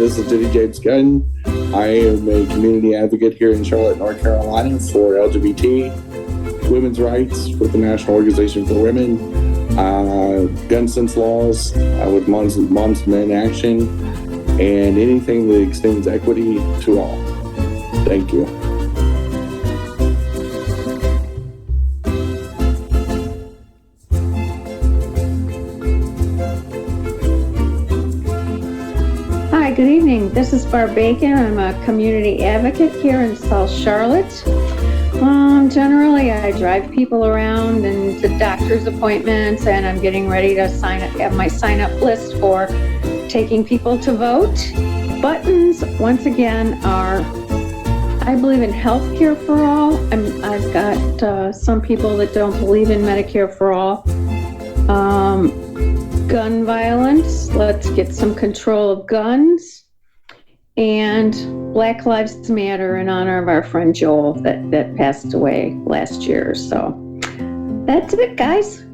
This is Jenny-Jaymes Gunn. I am a community advocate here in Charlotte, North Carolina for LGBT women's rights with the National Organization for Women, gun sense laws with Moms to Men Action, and anything that extends equity to all. Thank you. Hi, good evening. This is Barb Bacon. I'm a community advocate here in South Charlotte. Generally, I drive people around and to doctor's appointments, and I'm getting ready to have my sign-up list for taking people to vote. Buttons, once again, are, I believe in healthcare for all. I've got some people that don't believe in Medicare for all. Gun violence, let's get some control of guns. And Black Lives Matter in honor of our friend Joel that passed away last year. So that's it, guys.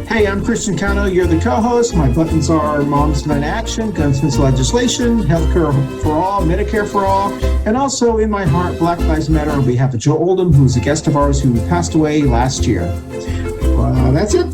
Hey, I'm Christian Cano. You're the co-host. My buttons are Moms to Men Action, gun sense legislation, healthcare for all, Medicare for all, and also in my heart, Black Lives Matter on behalf of Joe Oldham, who's a guest of ours who passed away last year. That's it.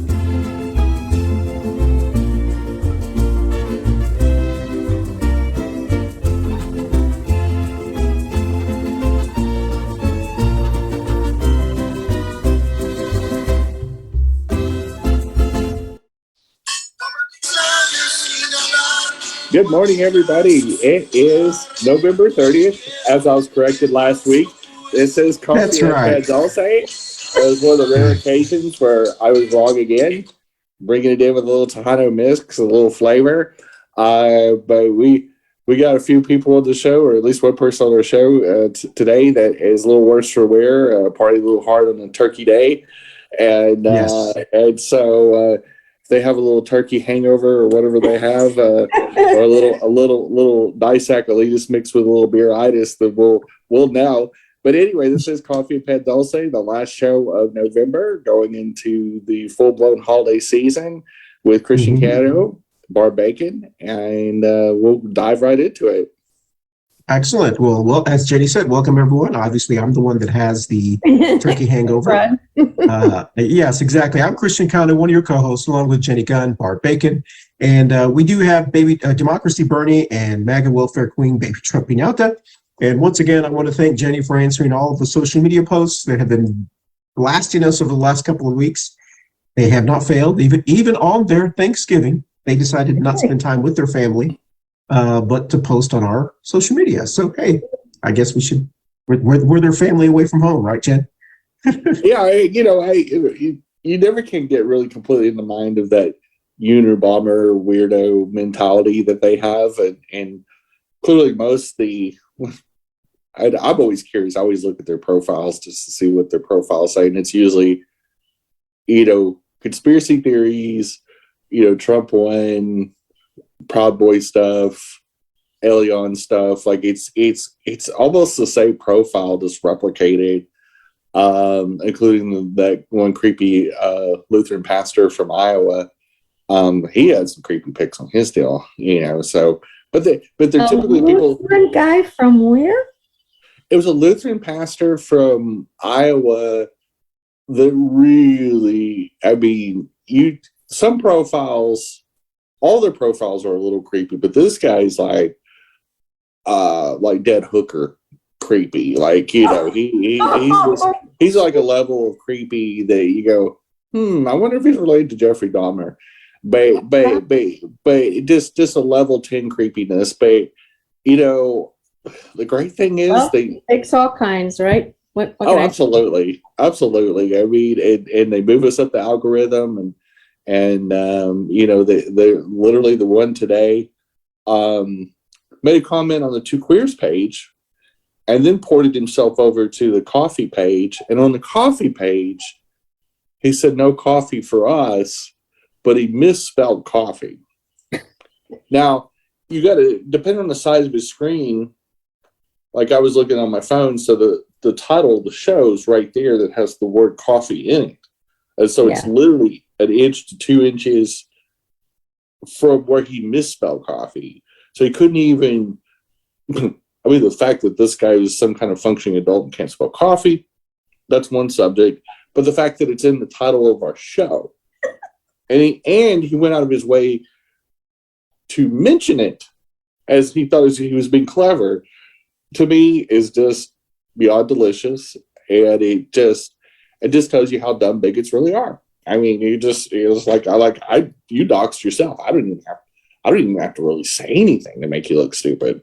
Good morning, everybody. It is November 30th, as I was corrected last week. This is Coffee Pan Dulce. It was one of the rare occasions where I was wrong again, bringing it in with a little Tejano mix, a little flavor. But we got a few people on the show, or at least one person on our show today that is a little worse for wear, party a little hard on a turkey day. And so they have a little turkey hangover or whatever they have, or a little disaccolitis mixed with a little beeritis that we'll know. But anyway, this is Coffee Pan Dulce, the last show of November, going into the full-blown holiday season with Christian Cano, Barb Bacon, and we'll dive right into it. Excellent. Well, as Jenny said, welcome everyone. Obviously, I'm the one that has the turkey hangover. Yes, exactly. I'm Christian Cano, one of your co-hosts, along with Jenny Gunn, Barb Bacon, and we do have Baby Democracy Bernie and MAGA Welfare Queen Baby Trump Pinata. And once again, I want to thank Jenny for answering all of the social media posts that have been blasting us over the last couple of weeks. They have not failed. Even on their Thanksgiving, they decided not to spend time with their family, but to post on our social media. So, hey, I guess we're their family away from home, right, Jen? Yeah, you never can get really completely in the mind of that Unabomber weirdo mentality that they have, and clearly I'm always curious. I always look at their profiles just to see what their profiles say, and it's usually, conspiracy theories, Trump won, Proud Boy stuff, Alien stuff. Like it's almost the same profile, just replicated. Including that one creepy Lutheran pastor from Iowa. He had some creepy pics on his deal, So, but they're typically people. Lutheran guy from where? It was a Lutheran pastor from Iowa that really, some profiles, all their profiles are a little creepy, but this guy's like dead hooker creepy. Like, he's like a level of creepy that you go, I wonder if he's related to Jeffrey Dahmer. But just a level 10 creepiness. But the great thing is they takes all kinds, right? What absolutely. I mean, and they move us up the algorithm, and they literally, the one today made a comment on the Two Queers page, and then ported himself over to the coffee page. And on the coffee page, he said, "No coffee for us," but he misspelled coffee. Now, you got to, depending on the size of his screen, like I was looking on my phone, so the title of the show is right there that has the word coffee in it. And so it's literally an inch to 2 inches from where he misspelled coffee. So he couldn't even, I mean, the fact that this guy is some kind of functioning adult and can't spell coffee, that's one subject. But the fact that it's in the title of our show. And he went out of his way to mention it as he thought he was being clever, to me is just beyond delicious. And it just tells you how dumb bigots really are. I mean, you doxed yourself. I don't even have to really say anything to make you look stupid.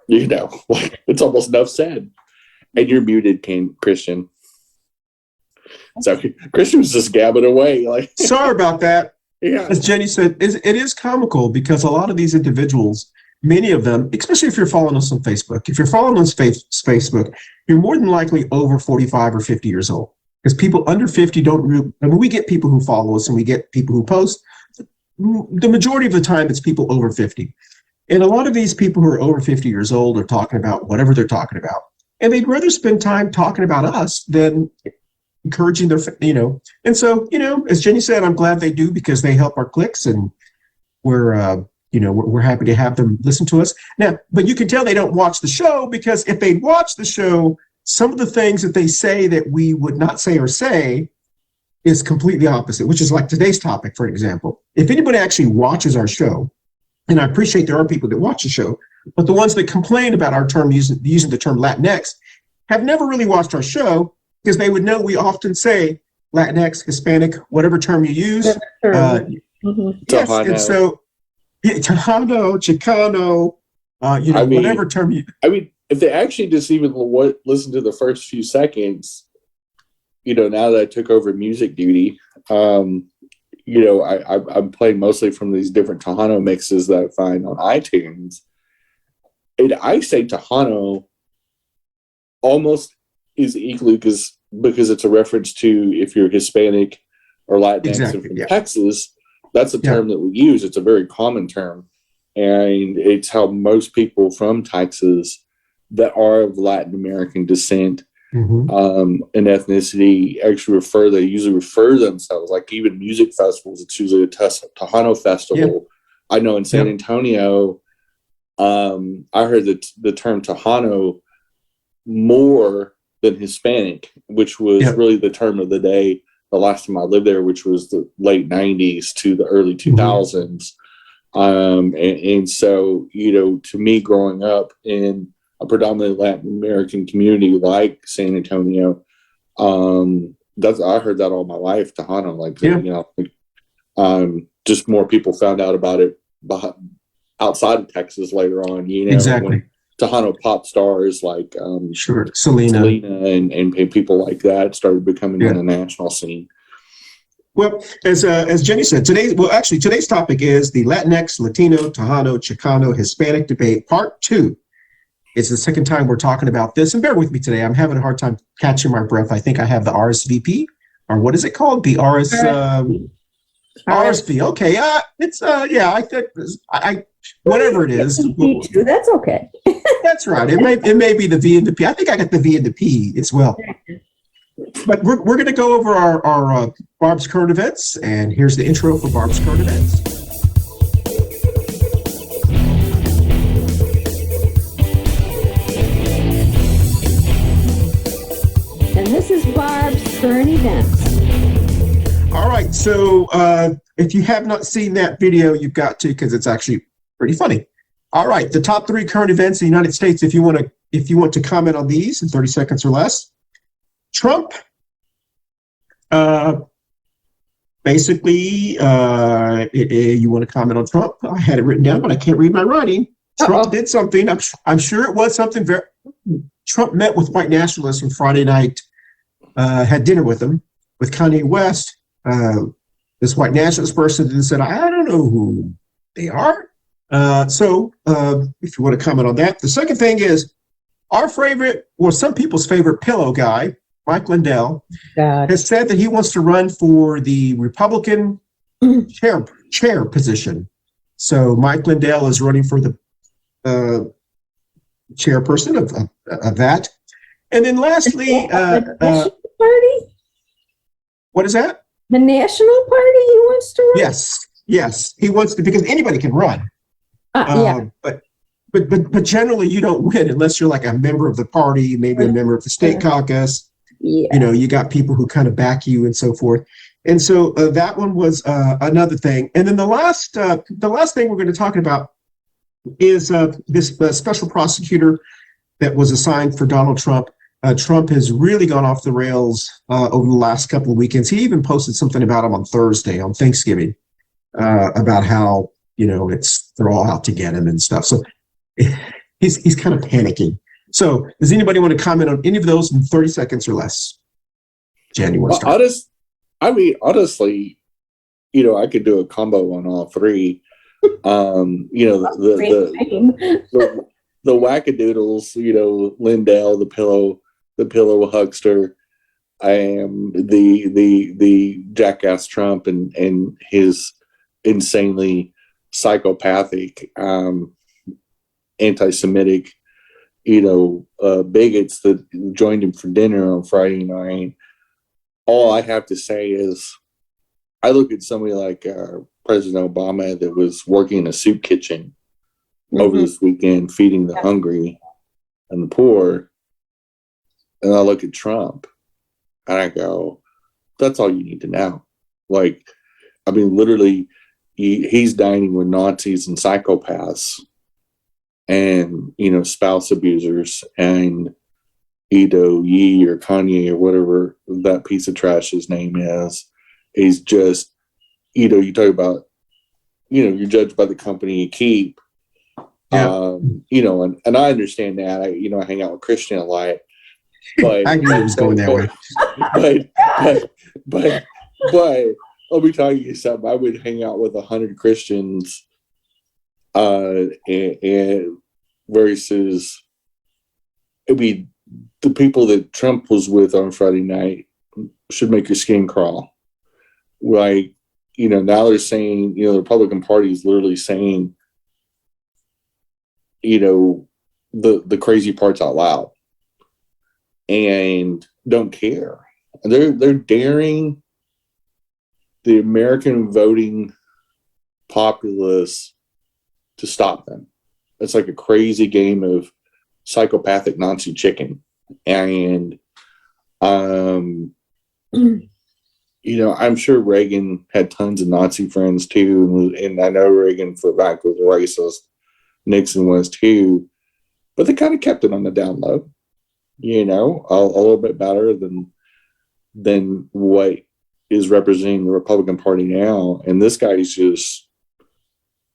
You know, like it's almost enough said. And you're muted, Christian. So Christian was just gabbing away. Like, sorry about that. Yeah. As Jenny said, it is comical because a lot of these individuals, many of them, especially if you're following us on Facebook, if you're following us on Facebook, you're more than likely over 45 or 50 years old. Because people under 50 don't really, I mean, we get people who follow us and we get people who post. The majority of the time, it's people over 50. And a lot of these people who are over 50 years old are talking about whatever they're talking about. And they'd rather spend time talking about us than encouraging their, And so, as Jenny said, I'm glad they do because they help our clicks and we're happy to have them listen to us. Now, but you can tell they don't watch the show because if they watch the show, some of the things that they say that we would not say or say is completely opposite, which is like today's topic, for example. If anybody actually watches our show, and I appreciate there are people that watch the show, but the ones that complain about our term using the term Latinx have never really watched our show because they would know we often say Latinx, Hispanic, whatever term you use. Yes, and so Tejano, Chicano, whatever term you. I mean, if they actually just even listen to the first few seconds, now that I took over music duty, I'm playing mostly from these different Tejano mixes that I find on iTunes. And I say Tejano almost is equally because it's a reference to if you're Hispanic or Latinx and from Texas, that's a term that we use. It's a very common term. And it's how most people from Texas that are of Latin American descent and ethnicity actually usually refer themselves, like even music festivals, it's usually a Tejano festival. I know in San Antonio, I heard the term Tejano more than Hispanic, which was really the term of the day the last time I lived there, which was the late 90s to the early 2000s. And so, to me growing up in a predominantly Latin American community like San Antonio, I heard that all my life, Tejano, just more people found out about it outside of Texas later on, when Tejano pop stars like Selena and people like that started becoming in the national scene. Well, as Jenny said, today's topic is the Latinx, Latino, Tejano, Chicano, Hispanic debate, part 2. It's the second time we're talking about this, and bear with me today. I'm having a hard time catching my breath. I think I have the RSVP, or what is it called? The RSV. Okay, it's I whatever it is. That's okay. That's right. It may be the V and the P. I think I got the V and the P as well. But we're going to go over our Barb's current events, and here's the intro for Barb's current events. And this is Barb's current events. All right, so if you have not seen that video, you've got to, because it's actually pretty funny. All right, the top 3 current events in the United States. If you want to comment on these in 30 seconds or less. Trump, basically, you want to comment on Trump? I had it written down, but I can't read my writing. Trump did something. I'm sure it was something very. Trump met with white nationalists on Friday night, had dinner with them, with Kanye West. This white nationalist person said, I don't know who they are. So if you want to comment on that. The second thing is our favorite, or some people's favorite pillow guy, Mike Lindell, has said that he wants to run for the Republican chair position. So Mike Lindell is running for the chairperson of that. And then lastly, the National Party? What is that? The National Party he wants to run? Yes. He wants to, because anybody can run. Yeah. But generally you don't win unless you're like a member of the party, maybe a member of the state caucus. Yeah. You got people who kind of back you and so forth. And so that one was another thing. And then the last thing we're going to talk about is this special prosecutor that was assigned for Donald Trump. Trump has really gone off the rails over the last couple of weekends. He even posted something about him on Thursday, on Thanksgiving, about how, they're all out to get him and stuff. So he's kind of panicking. So does anybody want to comment on any of those in 30 seconds or less? Jen, you want to start? Honestly, I could do a combo on all three. The wackadoodles, Lindell, the pillow huckster. I am the jackass Trump and his insanely psychopathic, anti-Semitic, bigots that joined him for dinner on Friday night. All I have to say is, I look at somebody like President Obama that was working in a soup kitchen over this weekend, feeding the hungry and the poor, and I look at Trump and I go, that's all you need to know. Literally, he's dining with Nazis and psychopaths and, spouse abusers and Yee or Kanye or whatever that piece of trash's name is. He's just, you talk about, you're judged by the company you keep. Yeah. And I understand that. I hang out with Christian a lot. But I knew it was going that way. But let me tell you something. I would hang out with 100 Christians, and versus the people that Trump was with on Friday night should make your skin crawl. Now they're saying, the Republican Party is literally saying, the crazy parts out loud and don't care. They're daring the American voting populace to stop them. It's like a crazy game of psychopathic Nazi chicken. And, I'm sure Reagan had tons of Nazi friends too. And I know Reagan for a fact was racist. Nixon was too. But they kind of kept it on the down low, a little bit better than what is representing the Republican Party now. And this guy's just,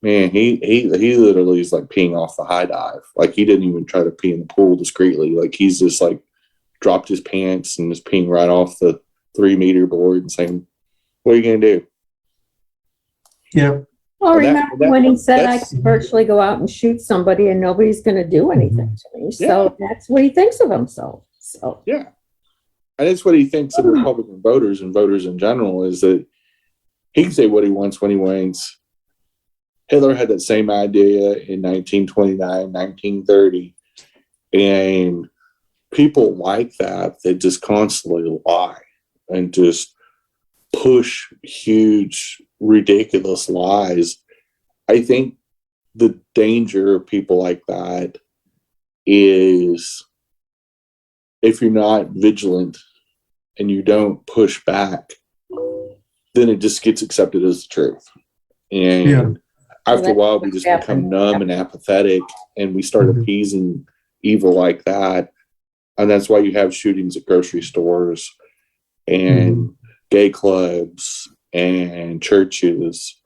man, he literally is like peeing off the high dive. Like, he didn't even try to pee in the pool discreetly. Like, he's just like dropped his pants and is peeing right off the 3-meter board and saying, what are you going to do? Yeah. Well, remember when he said I could virtually go out and shoot somebody and nobody's going to do anything to me. So that's what he thinks of himself. So yeah. And it's what he thinks of Republican voters and voters in general, is that he can say what he wants when he wants. Hitler had that same idea in 1929, 1930. And people like that just constantly lie and just push huge, ridiculous lies. I think the danger of people like that is, if you're not vigilant and you don't push back, then it just gets accepted as the truth. And after a while, we just become numb and apathetic, and we start appeasing evil like that. And that's why you have shootings at grocery stores and gay clubs and churches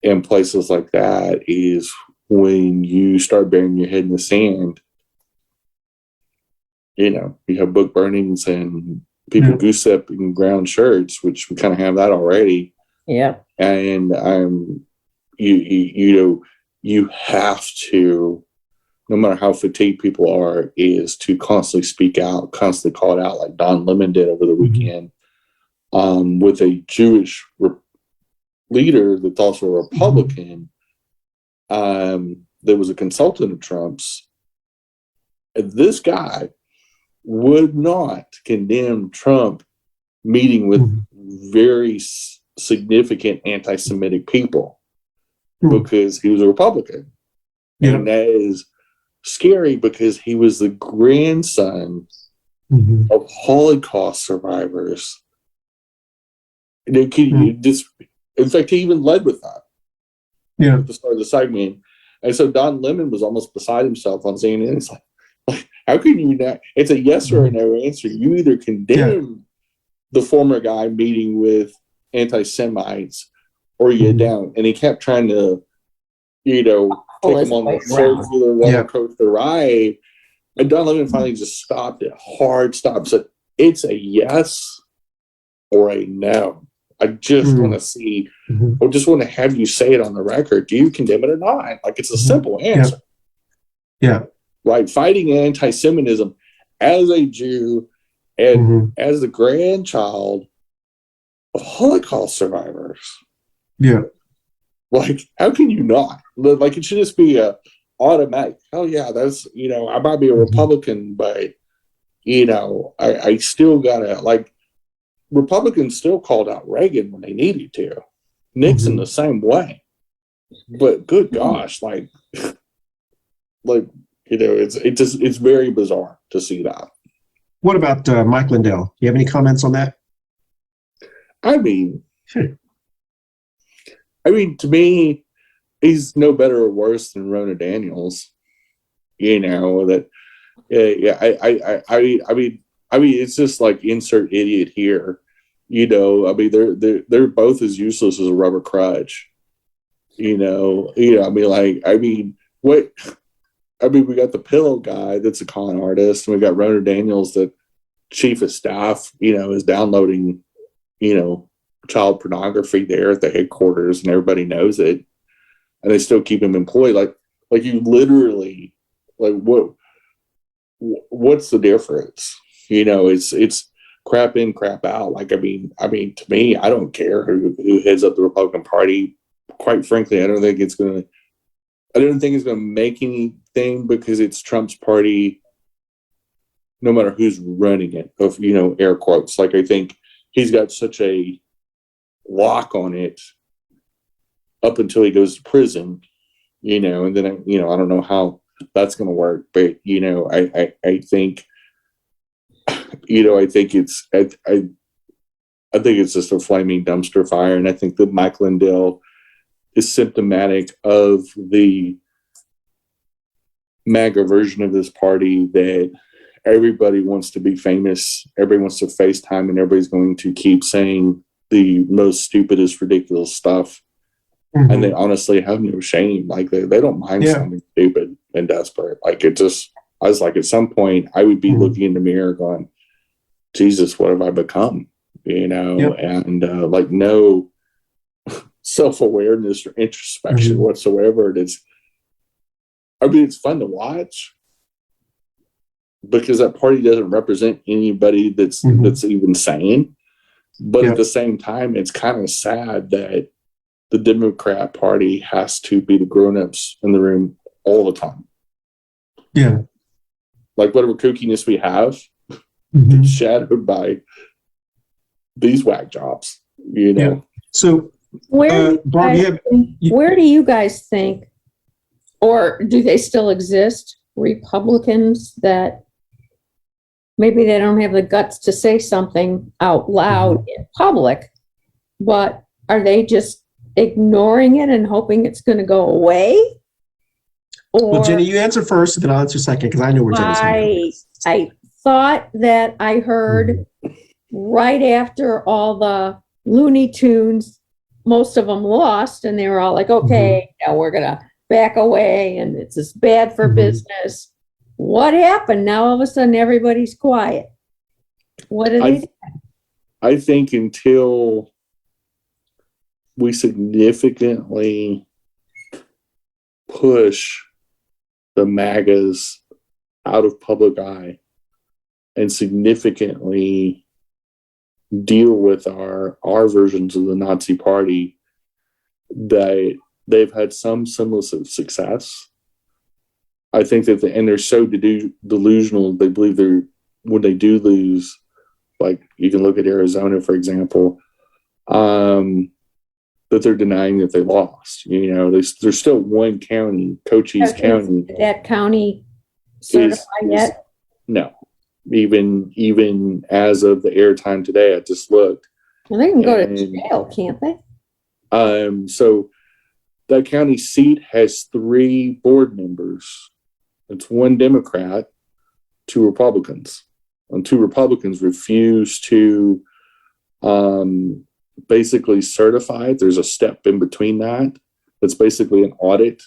and places like that, is when you start burying your head in the sand. You have book burnings and people goose up in ground shirts, which we kind of have that already. Yeah. And you have to, no matter how fatigued people are, is to constantly speak out, constantly call it out, like Don Lemon did over the weekend, with a Jewish leader that's also a Republican, that was a consultant of Trump's. And this guy would not condemn Trump meeting with very significant anti-Semitic people because he was a Republican. And that is scary because he was the grandson of Holocaust survivors. And in fact, he even led with that at the start of the segment. And so Don Lemon was almost beside himself on CNN. It's like, how can you not? It's a yes or a no answer. You either condemn the former guy meeting with anti-Semites or you don't. And he kept trying to, take him on the circular roller coaster ride. And Don Lemon finally just stopped it, hard stop, said, it's a yes or a no. I just want to see, I just want to have you say it on the record. Do you condemn it or not? Like, it's a simple answer. Right? Fighting anti-Semitism as a Jew and as the grandchild of Holocaust survivors. Like, how can you not? Like, it should just be a automatic. Oh yeah, that's, I might be a Republican, but I still gotta, like, Republicans still called out Reagan when they needed to. Nixon the same way. But good gosh, it's very bizarre to see that. What about Mike Lindell? Do you have any comments on that? I mean, to me, he's no better or worse than Ronna Daniels. That. I mean, it's just like insert idiot here. They're both as useless as a rubber crutch. We got the pillow guy that's a con artist, and we got Ronna Daniels, the chief of staff, is downloading, child pornography there at the headquarters, and everybody knows it, and they still keep him employed. Like you literally, like, what's the difference? It's crap in, crap out. Like, I mean, to me, I don't care who heads up the Republican Party. Quite frankly, I don't think it's going to make anything, because it's Trump's party, no matter who's running it, of, air quotes. Like, I think he's got such a lock on it up until he goes to prison, and then, I don't know how that's going to work, but, I think, I think it's just a flaming dumpster fire. And I think that Mike Lindell is symptomatic of the MAGA version of this party, that everybody wants to be famous, everybody wants to FaceTime, and everybody's going to keep saying the most stupidest, ridiculous stuff. And they honestly have no shame. Like, they don't mind sounding stupid and desperate. Like, I was like, at some point, I would be looking in the mirror going, Jesus, what have I become? And like, no self-awareness or introspection whatsoever. It's fun to watch, because that party doesn't represent anybody that's even sane. But at the same time, it's kind of sad that the Democrat Party has to be the grown-ups in the room all the time. Like, whatever kookiness we have, it's shadowed by these whack jobs, So, where do you guys think, or do they still exist, Republicans that maybe they don't have the guts to say something out loud in public, but are they just ignoring it and hoping it's going to go away? Or, well, Jenny, you answer first, and then I'll answer second, because I know where Jenny's going. I thought that I heard right after all the Looney Tunes, most of them lost, and they were all like, okay, now we're going to back away, and it's just bad for business. What happened? Now all of a sudden everybody's quiet. What did they do? I think until we significantly push the MAGAs out of public eye and significantly deal with our versions of the Nazi Party, that they've had some semblance of success. I think that, and they're so delusional, they believe they're when they do lose, like you can look at Arizona, for example, that they're denying that they lost. You know, there's still one county, Cochise County. That county certified yet? No. Even as of the airtime today, I just looked. Well, they can go to jail, can't they? So that county seat has 3 board members. It's 1 Democrat, 2 Republicans. And 2 Republicans refuse to basically certify it. There's a step in between that. It's basically an audit.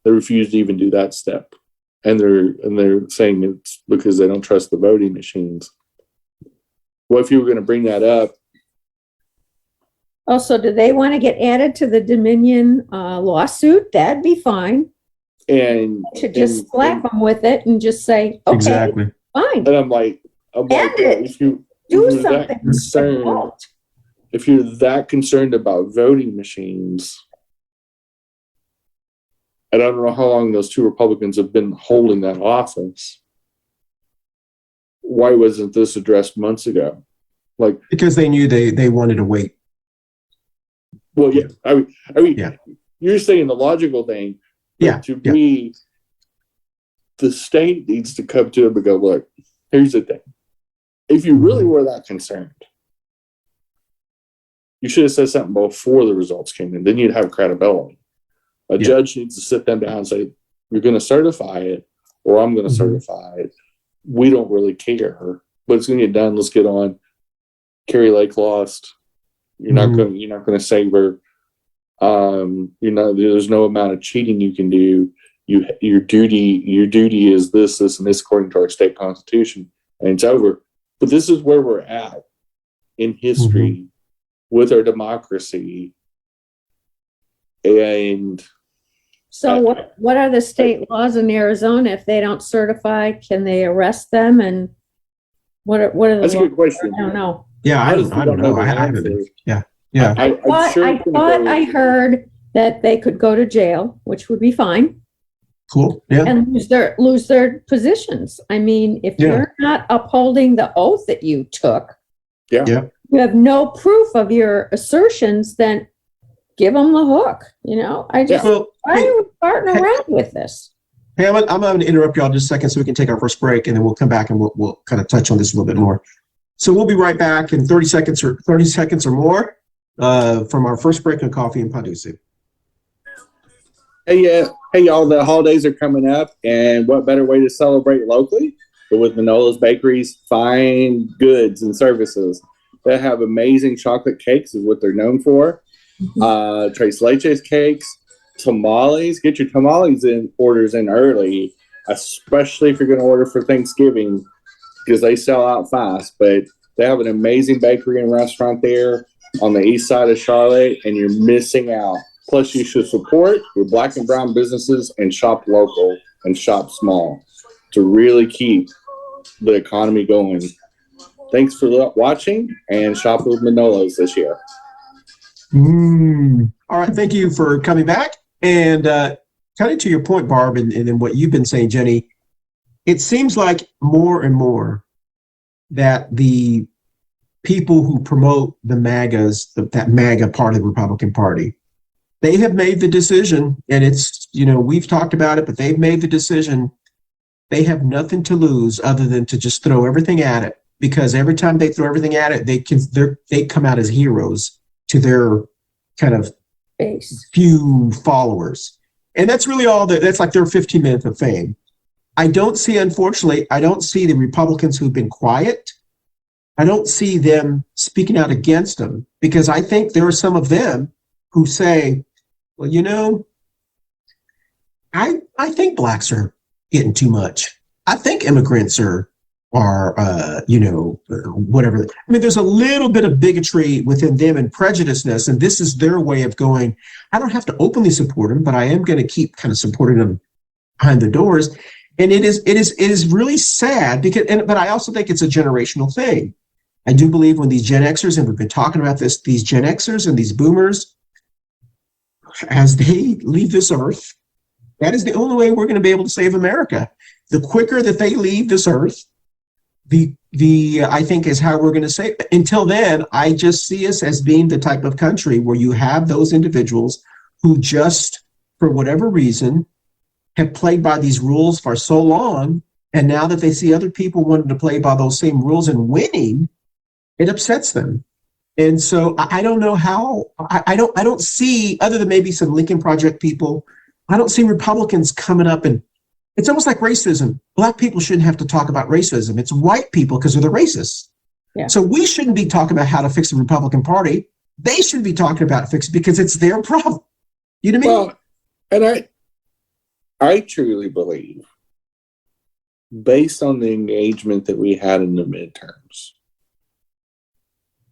They refuse to even do that step. And they're saying it's because they don't trust the voting machines. Well, if you were going to bring that up. Also, do they want to get added to the Dominion lawsuit? That'd be fine. And to just slap them with it and just say, okay, exactly. Fine. And I'm like, if you do something. If you're that concerned about voting machines, and I don't know how long those 2 Republicans have been holding that office, why wasn't this addressed months ago? Like, because they knew they wanted to wait. Well, yeah. I mean, yeah. You're saying the logical thing. Yeah. To me, the state needs to come to them and go, look, here's the thing. If you really were that concerned, you should have said something before the results came in. Then you'd have credibility. A judge needs to sit them down and say, you're going to certify it, or I'm going to certify it. We don't really care, but it's going to get done. Let's get on. Carrie Lake lost. You're not going to save her. There's no amount of cheating you can do. Your duty is this, and this according to our state constitution, and it's over. But this is where we're at in history with our democracy. And so what are the state laws in Arizona? If they don't certify, can they arrest them? And what are the that's laws? A good question. I don't know. Yeah, I don't know. I haven't. Yeah. I heard that they could go to jail, which would be fine. Cool. Yeah. And lose their positions. I mean, if you're not upholding the oath that you took, you have no proof of your assertions, then give them the hook. Why are we farting around with this? Hey, I'm going to interrupt y'all just a second so we can take our first break, and then we'll come back and we'll kind of touch on this a little bit more. So we'll be right back in 30 seconds or more from our first break on Coffee and Pan Dulce. Hey, y'all, the holidays are coming up, and what better way to celebrate locally than with Manolo's Bakery's fine goods and services. They have amazing chocolate cakes is what they're known for. Tres Leches cakes, tamales. Get your tamales orders in early, especially if you're going to order for Thanksgiving, because they sell out fast. But they have an amazing bakery and restaurant there on the east side of Charlotte, and you're missing out. Plus, you should support your Black and brown businesses and shop local and shop small to really keep the economy going. Thanks for watching, and shop with Manolo's this year. All right. Thank you for coming back. And kind of to your point, Barb, and then what you've been saying, Jenny, it seems like more and more that the people who promote the MAGAs, that MAGA part of the Republican Party, they have made the decision, and it's, we've talked about it, but they've made the decision. They have nothing to lose other than to just throw everything at it, because every time they throw everything at it, they come out as heroes to their kind of few followers. And that's really all that's like their 15 minutes of fame. Unfortunately, I don't see the Republicans who've been quiet. I don't see them speaking out against them, because I think there are some of them who say, well, I think blacks are getting too much. I think immigrants are whatever. I mean, there's a little bit of bigotry within them and prejudiceness, and this is their way of going, I don't have to openly support them, but I am going to keep kind of supporting them behind the doors. And it is really sad but I also think it's a generational thing. I do believe when these Gen Xers, and we've been talking about this, these Gen Xers and these boomers, as they leave this earth, that is the only way we're going to be able to save America. The quicker that they leave this earth, I think is how we're going to say it. Until then, I just see us as being the type of country where you have those individuals who just, for whatever reason, have played by these rules for so long, and now that they see other people wanting to play by those same rules and winning, it upsets them. And so I don't know how. I don't see, other than maybe some Lincoln Project people, I don't see Republicans coming up, and it's almost like racism. Black people shouldn't have to talk about racism. It's white people because they're the racists. Yeah. So we shouldn't be talking about how to fix the Republican Party. They should be talking about fix it because it's their problem. You know what I mean? Well, and I truly believe, based on the engagement that we had in the midterms,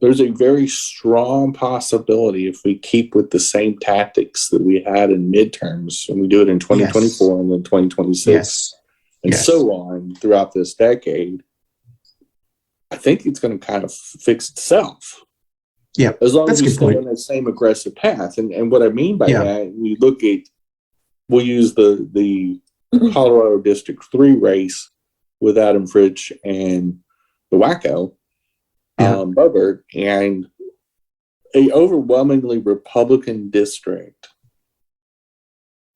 there's a very strong possibility, if we keep with the same tactics that we had in midterms, and we do it in 2024 and then 2026 and so on throughout this decade, I think it's going to kind of fix itself. Yeah, as long as we stay on that same aggressive path. And what I mean by that, we look at, we'll use the Colorado District 3 race with Adam Fritsch and the Wacko, Boebert, and a overwhelmingly Republican district,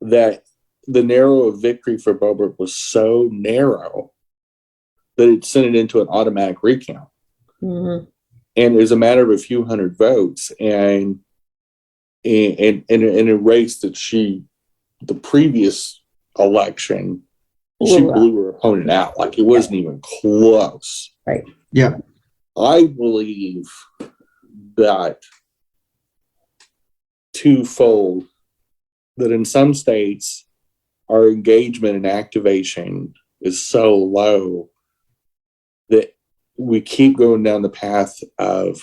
that the narrow victory for Boebert was so narrow that it sent it into an automatic recount. Mm-hmm. And it was a matter of a few hundred votes, and in a race that the previous election, she blew her opponent out. Like, it wasn't even close. Right. Yeah. I believe that twofold, that in some states, our engagement and activation is so low that we keep going down the path of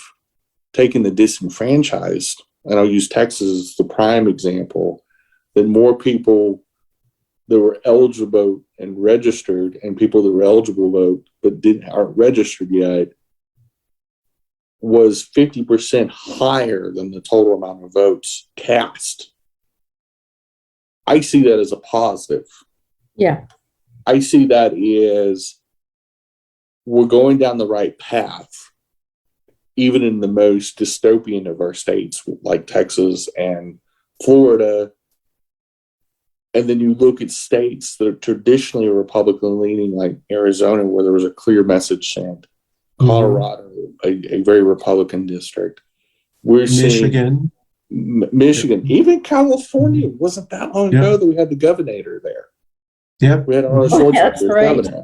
taking the disenfranchised, and I'll use Texas as the prime example, that more people that were eligible and registered, and people that were eligible to vote but aren't registered yet, was 50% higher than the total amount of votes cast. I see that as a positive. Yeah. I see that as we're going down the right path, even in the most dystopian of our states, like Texas and Florida. And then you look at states that are traditionally Republican leaning, like Arizona, where there was a clear message sent, Colorado, a very Republican district. We're Michigan. seeing Michigan, even California. Wasn't that long ago that we had the governor there. Yep. We had Arnold Schwarzenegger as right. governor.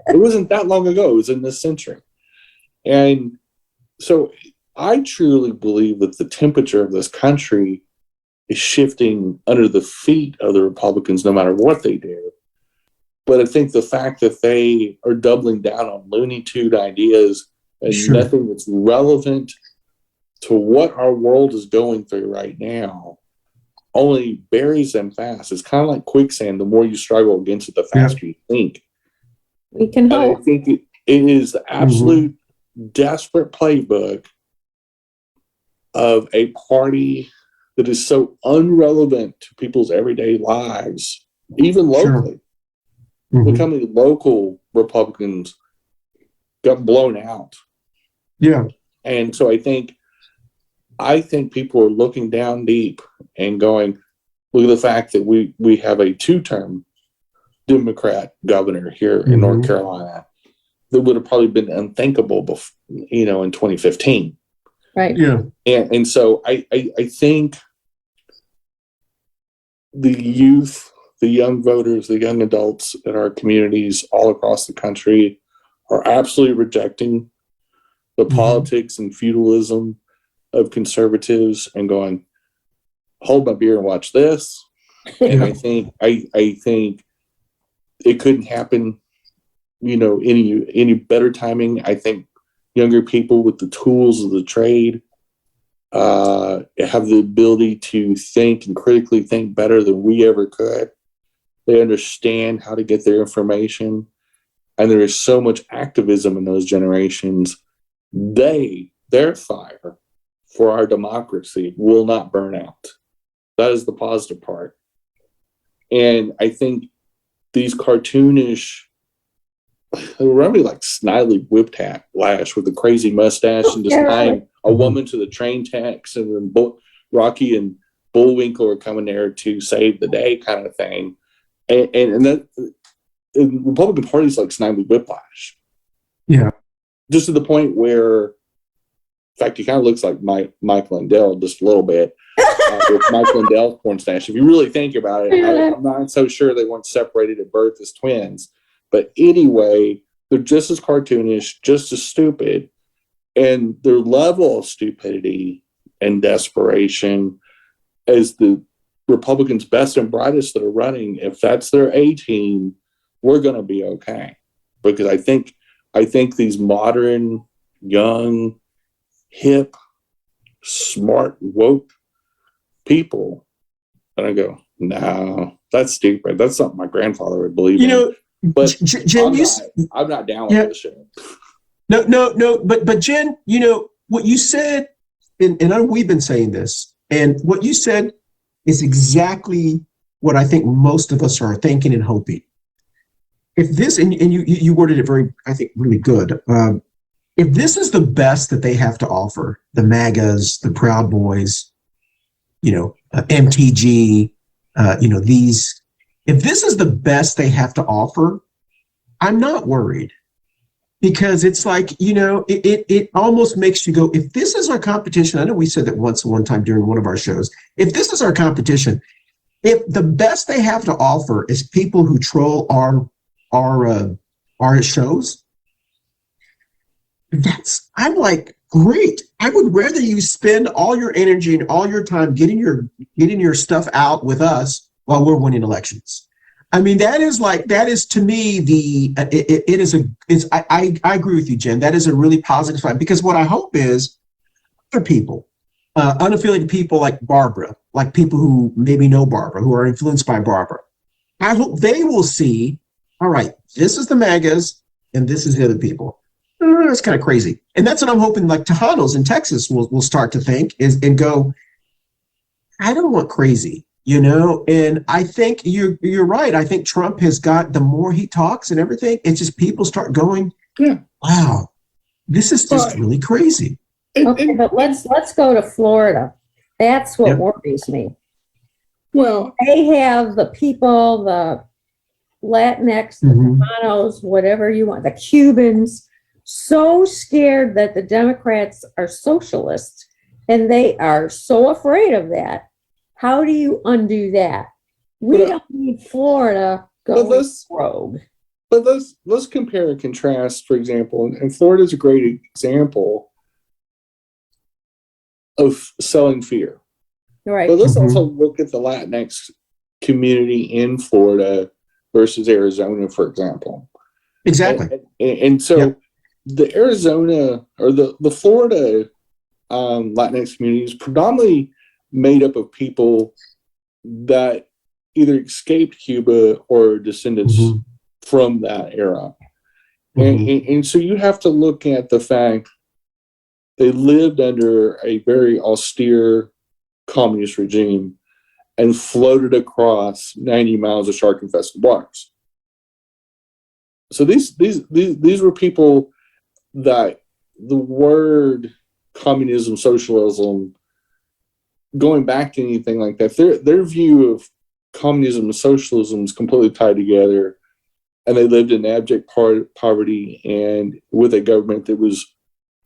It wasn't that long ago. It was in this century. And so I truly believe that the temperature of this country is shifting under the feet of the Republicans, no matter what they do. But I think the fact that they are doubling down on Looney Tune ideas and nothing that's relevant to what our world is going through right now only buries them fast. It's kind of like quicksand. The more you struggle against it, the faster you sink. We can hope. I think it is the absolute desperate playbook of a party that is so unrelevant to people's everyday lives, even locally. Becoming local Republicans got blown out. Yeah. And so I think people are looking down deep and going, look at the fact that we have a 2-term Democrat governor here in North Carolina that would have probably been unthinkable before, in 2015. Right. Yeah. And so I think the youth, the young voters, the young adults in our communities all across the country are absolutely rejecting the politics and feudalism of conservatives and going, hold my beer and watch this. And I think it couldn't happen, any better timing. I think younger people with the tools of the trade have the ability to think and critically think better than we ever could. They understand how to get their information. And there is so much activism in those generations. Their fire for our democracy will not burn out. That is the positive part. And I think these cartoonish they remind me like Snidely Whiplash with the crazy mustache and just tying a woman to the train tracks, and then Rocky and Bullwinkle are coming there to save the day, kind of thing. And that the Republican Party's like Snidely Whiplash. Yeah. Just to the point where, in fact, he kind of looks like Mike Lindell just a little bit. With Mike Lindell's porn stash. If you really think about it, I'm not so sure they weren't separated at birth as twins. But anyway, they're just as cartoonish, just as stupid. And their level of stupidity and desperation as the Republicans' best and brightest that are running, if that's their A team, we're going to be okay. Because I think these modern, young, hip, smart, woke people, and I go, no, that's stupid. That's something my grandfather would believe in. But Jen, I'm not down with this shit. No. But Jen, what you said, and I know we've been saying this, and what you said is exactly what I think most of us are thinking and hoping. If this, and you worded it very, I think, really good. If this is the best that they have to offer, the MAGAs, the Proud Boys, MTG, these, if this is the best they have to offer, I'm not worried, because it's like, it almost makes you go, if this is our competition, I know we said that one time during one of our shows, if this is our competition, if the best they have to offer is people who troll our shows, I'm like, great. I would rather you spend all your energy and all your time getting your stuff out with us while we're winning elections. I mean, that is to me I agree with you, Jen. That is a really positive sign, because what I hope is other people, unaffiliated people like Barbara, like people who maybe know Barbara, who are influenced by Barbara, I hope they will see, all right, this is the MAGAs and this is the other people. It's kind of crazy. And that's what I'm hoping, like Tejanos in Texas will start to think and go, I don't want crazy, and I think you're right. I think Trump has got, the more he talks and everything, it's just people start going, wow, this is just really crazy. Okay, but let's go to Florida. That's what worries me. Well, they have the people, the Latinx, the Chicanos, whatever you want, the Cubans, so scared that the Democrats are socialists, and they are so afraid of that. How do you undo that? We don't need Florida going rogue. But let's compare and contrast, for example, and Florida is a great example of selling fear. Right. But let's also look at the Latinx community in Florida versus Arizona, for example. Exactly. And so the Arizona or the Florida Latinx community is predominantly made up of people that either escaped Cuba or descendants from that era. And so you have to look at the fact they lived under a very austere communist regime and floated across 90 miles of shark-infested waters. So these were people that the word communism, socialism, going back to anything like that, their view of communism and socialism is completely tied together, and they lived in abject poverty and with a government that was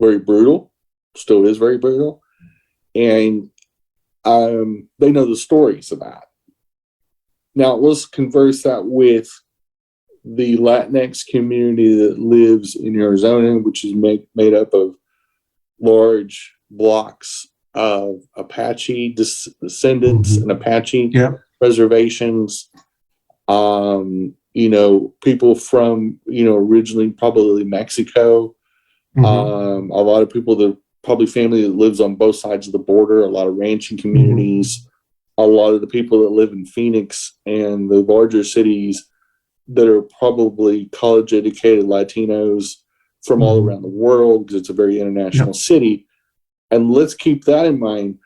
very brutal, still is very brutal, and they know the stories of that. Now let's converse that with the Latinx community that lives in Arizona, which is made up of large blocks of Apache descendants and Apache reservations. People from, originally probably Mexico. A lot of people that probably family that lives on both sides of the border, a lot of ranching communities, a lot of the people that live in Phoenix and the larger cities that are probably college educated Latinos from all around the world, because it's a very international city. And let's keep that in mind.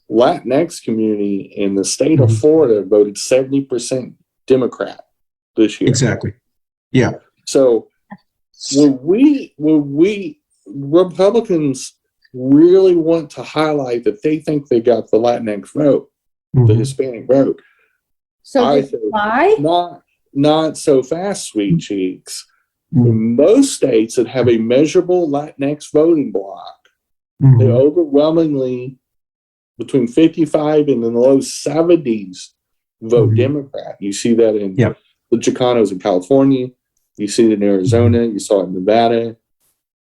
Latinx community in the state of Florida voted 70% Democrat this year. Exactly. Yeah. So where we Republicans really want to highlight that they think they got the Latinx vote, the Hispanic vote. So I think not so fast, sweet cheeks. In most states that have a measurable Latinx voting bloc, they overwhelmingly, between 55 and in the low 70s, vote Democrat. You see that in the Chicanos in California. You see it in Arizona. You saw it in Nevada.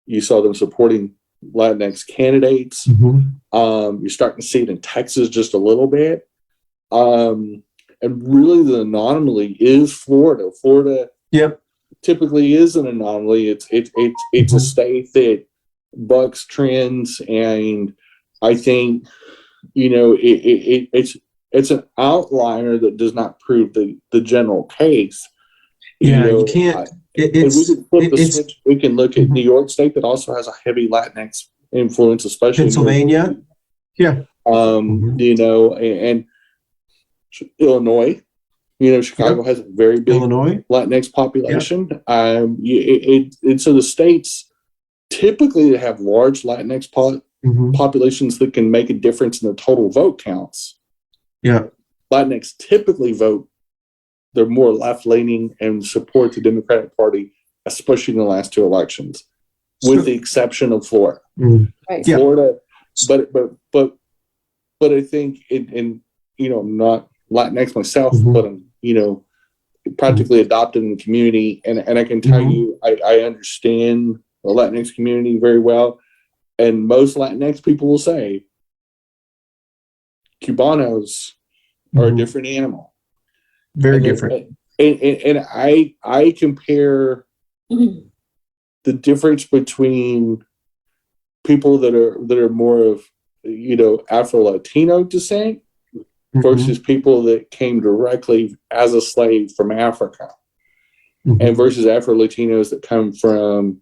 You saw them supporting Latinx candidates. You're starting to see it in Texas just a little bit. And really the anomaly is Florida. Florida typically is an anomaly. It's a state that bucks trends, and I think, it's an outlier that does not prove the general case. You can't. We can look at New York State that also has a heavy Latinx influence, especially Pennsylvania. And Illinois. Chicago has a very big Latinx population. And so the states typically have large Latinx populations that can make a difference in the total vote counts. Latinx typically vote. They're more left-leaning and support the Democratic Party, especially in the last two elections, with the exception of Florida. Florida, but I think I'm not Latinx myself, but I'm practically adopted in the community, and I can tell you I understand the Latinx community very well, and most Latinx people will say Cubanos are a different animal. Very different. And I compare the difference between people that are more of Afro-Latino descent versus people that came directly as a slave from Africa, and versus Afro-Latinos that come from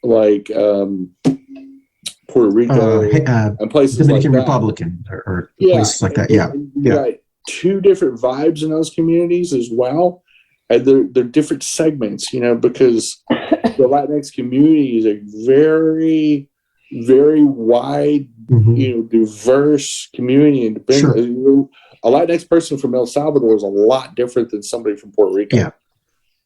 like Puerto Rico and places Dominican like Republican or places like that. Got two different vibes in those communities as well, and they're different segments, because the Latinx community is a very, very wide, diverse community, and a Latinx person from El Salvador is a lot different than somebody from Puerto Rico. Yeah,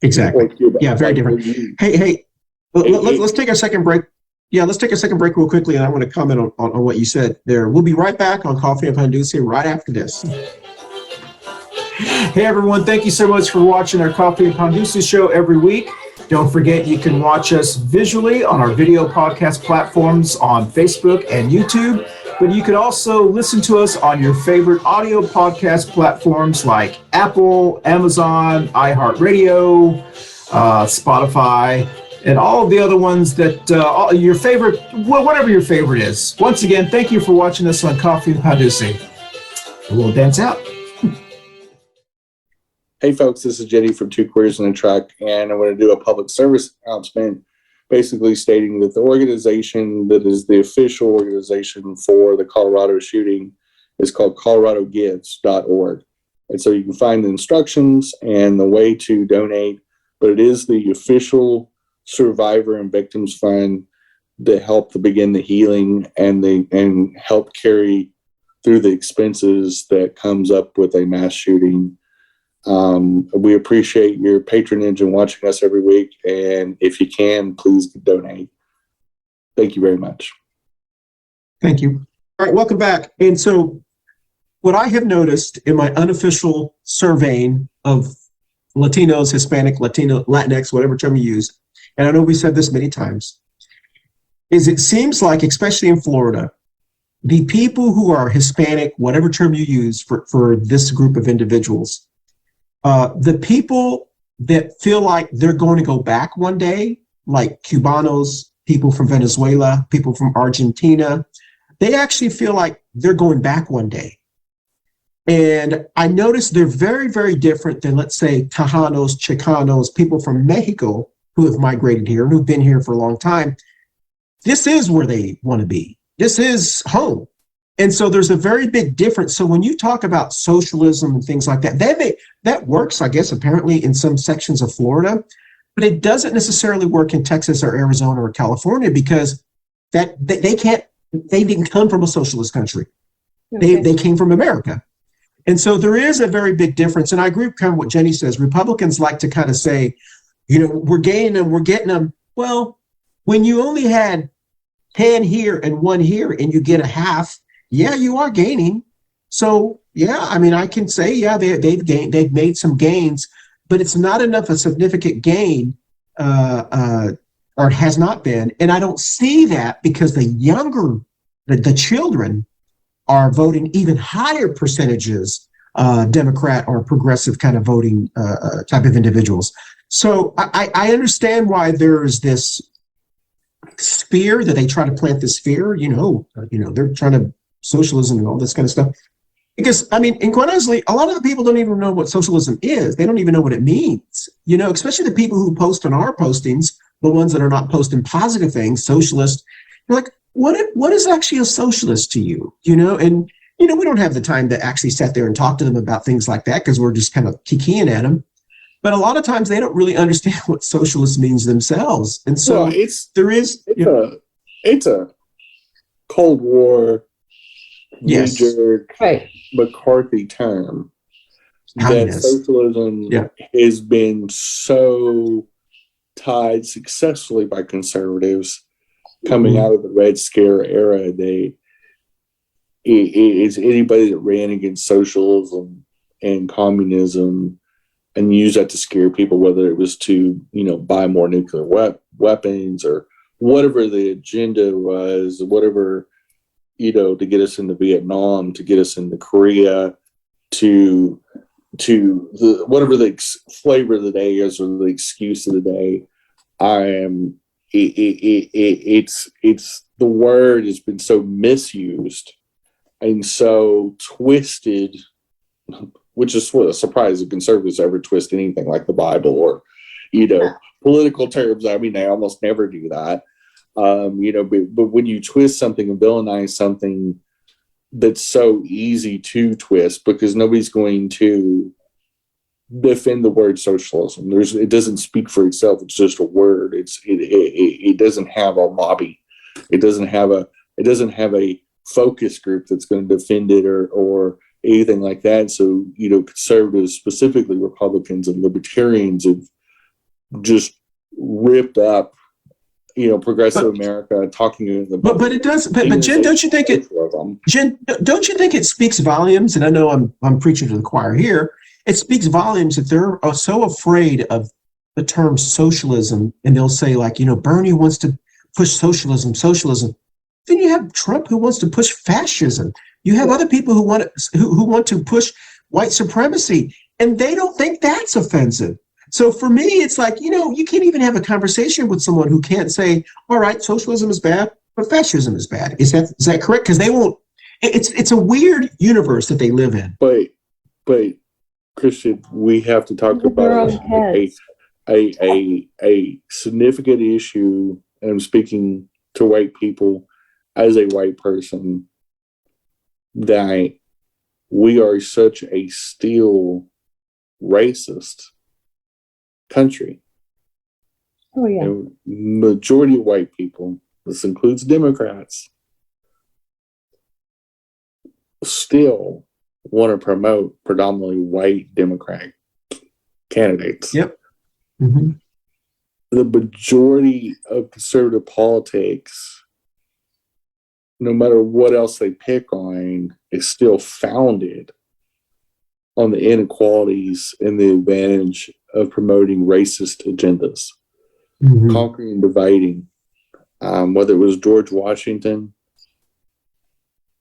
exactly. Very different. Hey, let's take a second break. Yeah, let's take a second break real quickly, and I want to comment on what you said there. We'll be right back on Coffee Pan Dulce right after this. Hey everyone, thank you so much for watching our Coffee Pan Dulce show every week. Don't forget you can watch us visually on our video podcast platforms on Facebook and YouTube, but you can also listen to us on your favorite audio podcast platforms like Apple, Amazon, iHeartRadio, Spotify, and all of the other ones that your favorite, whatever your favorite is. Once again, thank you for watching us on Coffee Pan Dulce. We'll dance out. Hey folks, this is Jenny from Two Queers in a Truck, and I want to do a public service announcement basically stating that the organization that is the official organization for the Colorado shooting is called coloradogives.org. And so you can find the instructions and the way to donate, but it is the official survivor and victims fund that help to begin the healing and help carry through the expenses that comes up with a mass shooting. We appreciate your patronage and watching us every week. And if you can, please donate. Thank you very much. Thank you. All right, welcome back. And so what I have noticed in my unofficial surveying of Latinos, Hispanic, Latino, Latinx, whatever term you use, and I know we said this many times, is it seems like, especially in Florida, the people who are Hispanic, whatever term you use for this group of individuals, the people that feel like they're going to go back one day, like Cubanos, people from Venezuela, people from Argentina, they actually feel like they're going back one day. And I noticed they're very, very different than, let's say, Tejanos, Chicanos, people from Mexico who have migrated here and who've been here for a long time. This is where they want to be. This is home. And so there's a very big difference. So when you talk about socialism and things like that, that works, I guess, apparently in some sections of Florida. but it doesn't necessarily work in Texas or Arizona or California because that they didn't come from a socialist country. Okay. They came from America. And so there is a very big difference. And I agree with kind of what Jenny says. Republicans like to kind of say, we're gaining them, we're getting them. Well, when you only had 10 here and 1 here and you get a half, yeah, you are gaining. So, yeah, I mean, I can say, yeah, they've made some gains, but it's not enough a significant gain, or it has not been. And I don't see that because the children are voting even higher percentages, Democrat or progressive kind of voting type of individuals. So I understand why there's this fear that they try to plant this fear, they're trying to socialism and all this kind of stuff. Because, I mean, and quite honestly, a lot of the people don't even know what socialism is. They don't even know what it means, especially the people who post on our postings, the ones that are not posting positive things, socialist. You're like, what is actually a socialist to you? And, we don't have the time to actually sit there and talk to them about things like that because we're just kind of kikiing at them. But a lot of times they don't really understand what socialist means themselves. And so it's a Cold War knee-jerk McCarthy term that socialism has been so tied successfully by conservatives coming out of the Red Scare era. It's anybody that ran against socialism and communism and used that to scare people, whether it was to, buy more nuclear weapons or whatever the agenda was, whatever, to get us into Vietnam, to get us into Korea, to whatever the flavor of the day is or the excuse of the day. It's the word has been so misused and so twisted, which is what a surprise if conservatives ever twist anything like the Bible or, political terms. I mean, they almost never do that. But when you twist something and villainize something that's so easy to twist because nobody's going to defend the word socialism. It doesn't speak for itself. It's just a word. It doesn't have a lobby. It doesn't have a focus group that's going to defend it or anything like that. So, conservatives, specifically Republicans and libertarians, have just ripped up, progressive America, talking about. But it does. But Jen, don't you think it? Jen, don't you think it speaks volumes? And I know I'm preaching to the choir here. It speaks volumes that they're so afraid of the term socialism, and they'll say like, Bernie wants to push socialism. Then you have Trump who wants to push fascism. You have other people who want to push white supremacy, and they don't think that's offensive. So for me, it's like, you can't even have a conversation with someone who can't say, all right, socialism is bad, but fascism is bad. Is that correct? Because they won't. It's a weird universe that they live in. But Christian, we have to talk about a significant issue, and I'm speaking to white people as a white person, that we are such a still racist country. Oh, yeah. And majority of white people, this includes Democrats, still want to promote predominantly white Democratic candidates. Yep. Mm-hmm. The majority of conservative politics, no matter what else they pick on, is still founded on the inequalities and the advantage of promoting racist agendas, conquering and dividing. Whether it was George Washington,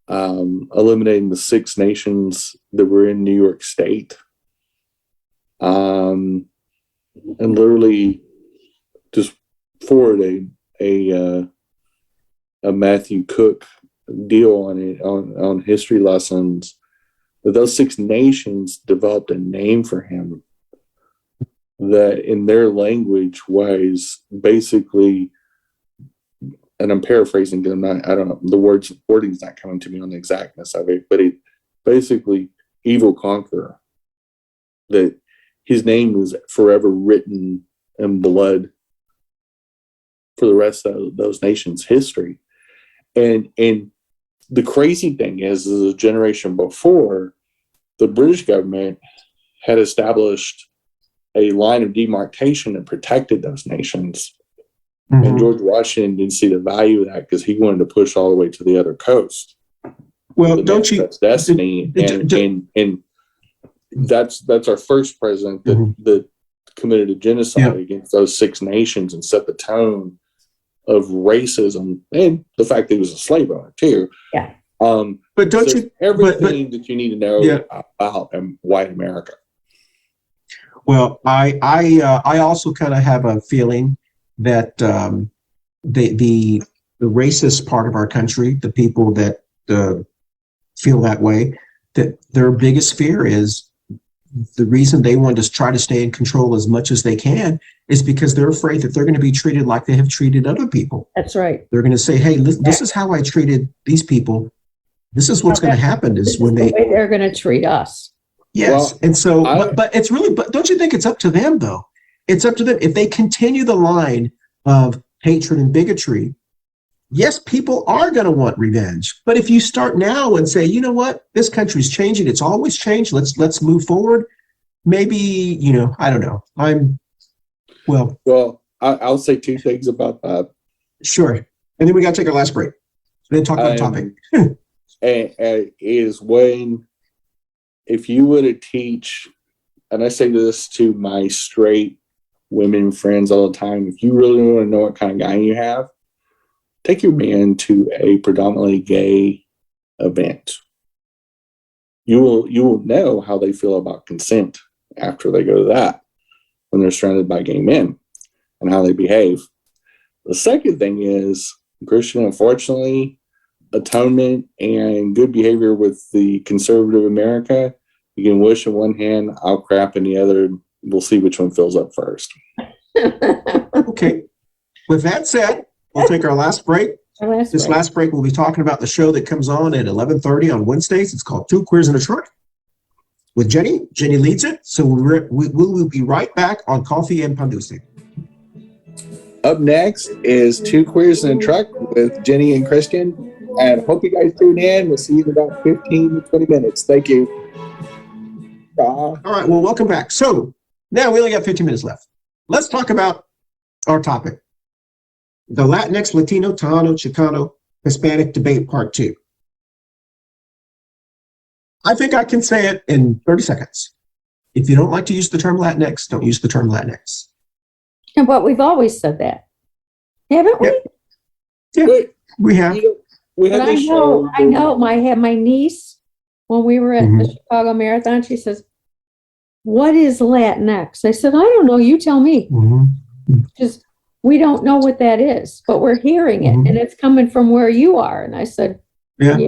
eliminating the 6 nations that were in New York State, and literally just forward a Matthew Cook deal on history lessons, that those 6 nations developed a name for him that in their language was basically, and I'm paraphrasing because I don't know, the wording's not coming to me on the exactness of it, but it basically evil conqueror, that his name was forever written and blood for the rest of those nations' history. And the crazy thing is a generation before, the British government had established a line of demarcation that protected those nations. Mm-hmm. And George Washington didn't see the value of that because he wanted to push all the way to the other coast. Well, don't you? That's destiny, and that's our first president that committed a genocide against those 6 nations and set the tone of racism and the fact that he was a slave owner too. Yeah. But don't you? Everything that you need to know about white America. Well, I also kind of have a feeling that the racist part of our country, the people that feel that way, that their biggest fear is the reason they want to try to stay in control as much as they can is because they're afraid that they're going to be treated like they have treated other people. That's right. They're going to say, hey, this is how I treated these people. This is what's going to happen is when the way they're going to treat us. Yes. Well, and so, but it's really, but don't you think it's up to them though? It's up to them. If they continue the line of hatred and bigotry, yes, people are going to want revenge. But if you start now and say, you know what, this country's changing. It's always changed. Let's move forward. Maybe, I don't know. Well, I'll say 2 things about that. Sure. And then we got to take our last break. Then talk about the topic. Is when, if you were to teach, and I say this to my straight women friends all the time, if you really want to know what kind of guy you have, take your man to a predominantly gay event. You will know how they feel about consent after they go to that, when they're surrounded by gay men, and how they behave. The second thing is, Christian, unfortunately, atonement and good behavior with the conservative America, you can wish in one hand, I'll crap in the other. We'll see which one fills up first. Okay. With that said, we'll take our last break. Last break, we'll be talking about the show that comes on at 11:30 on Wednesdays. It's called Two Queers in a Truck with Jenny. Jenny leads it. So we will be right back on Coffee Pan Dulce. Up next is Two Queers in a Truck with Jenny and Christian. And hope you guys tune in. We'll see you in about 15 to 20 minutes. Thank you. Bye. All right. Well, welcome back. So now we only got 15 minutes left. Let's talk about our topic. The Latinx, Latino, Tejano, Chicano, Hispanic debate part 2. I think I can say it in 30 seconds. If you don't like to use the term Latinx, don't use the term Latinx. But we've always said that, haven't we? Yeah, we have. I know. My niece, when we were at the Chicago Marathon, she says, "What is Latinx?" I said, "I don't know. You tell me." Because we don't know what that is, but we're hearing it, and it's coming from where you are. And I said, "Yeah."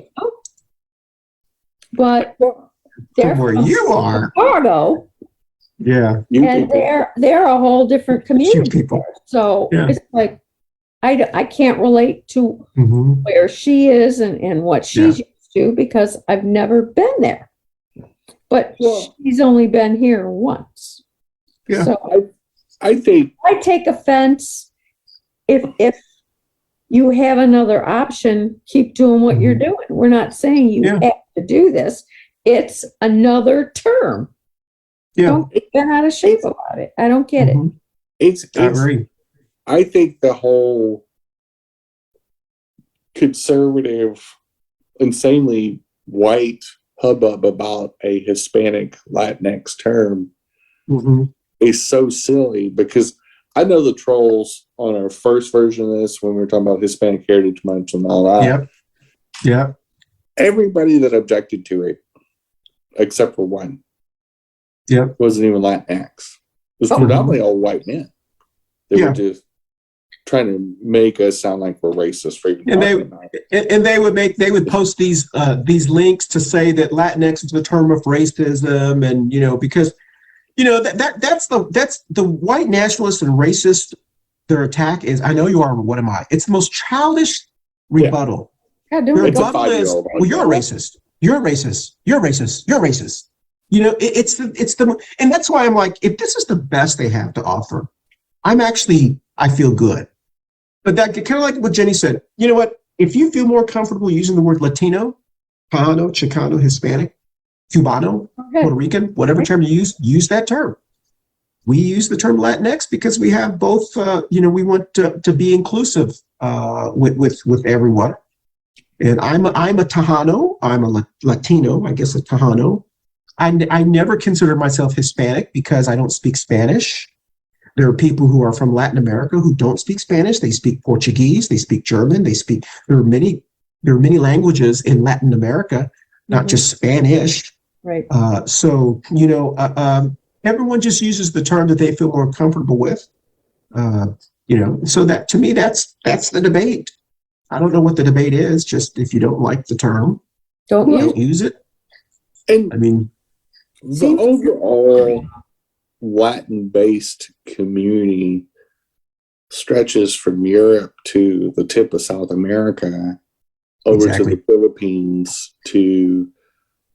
But they're from where you are, Chicago. Yeah, and they're a whole different community. People. So it's like I can't relate to where she is and what she's used to because I've never been there. But she's only been here once. Yeah, so I think I take offense if you have another option. Keep doing what you're doing. We're not saying you have to do this. It's another term. Yeah. Don't get bent out of shape about it. I don't get it. I think the whole conservative, insanely white hubbub about a Hispanic Latinx term is so silly because I know the trolls on our first version of this when we were talking about Hispanic Heritage Month and all that. Yeah. Everybody that objected to it, except for one. Wasn't even Latinx. It was predominantly all white men. They were just trying to make us sound like we're racist for even they would post these links to say that Latinx is the term of racism, and because that's the white nationalists and racists. Their attack is, I know you are, what am I? It's the most childish rebuttal. Their rebuttal is, well, you're a racist. You're a racist. You're a racist. You're a racist. It's the and that's why I'm like, if this is the best they have to offer, I feel good. But that kind of like what Jenny said, you know what? If you feel more comfortable using the word Latino, Cano, Chicano, Hispanic, Cubano, Puerto Rican, whatever term you use that term. We use the term Latinx because we have both, we want to be inclusive with everyone. And I'm a Tejano. I'm a Latino, I guess a Tejano. I never consider myself Hispanic because I don't speak Spanish. There are people who are from Latin America who don't speak Spanish. They speak Portuguese. They speak German. There are many languages in Latin America, not just Spanish. Right. Everyone just uses the term that they feel more comfortable with. So that to me, that's the debate. I don't know what the debate is. Just if you don't like the term, don't use it. And I mean, the overall Latin-based community stretches from Europe to the tip of South America, over to the Philippines, to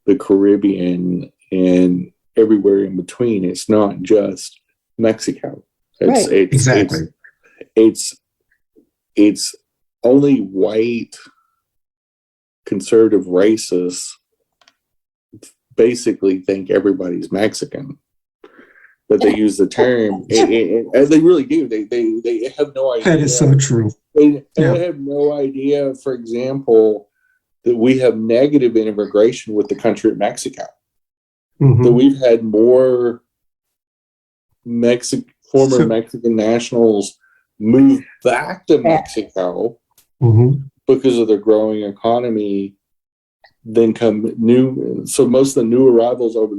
the Caribbean, and everywhere in between. It's not just Mexico. It's only white conservative racists basically think everybody's Mexican. But they use the term, and they really do. They have no idea. That is so true. They have no idea, for example, that we have negative immigration with the country of Mexico. That we've had more former Mexican nationals move back to Mexico because of their growing economy than come new. So most of the new arrivals over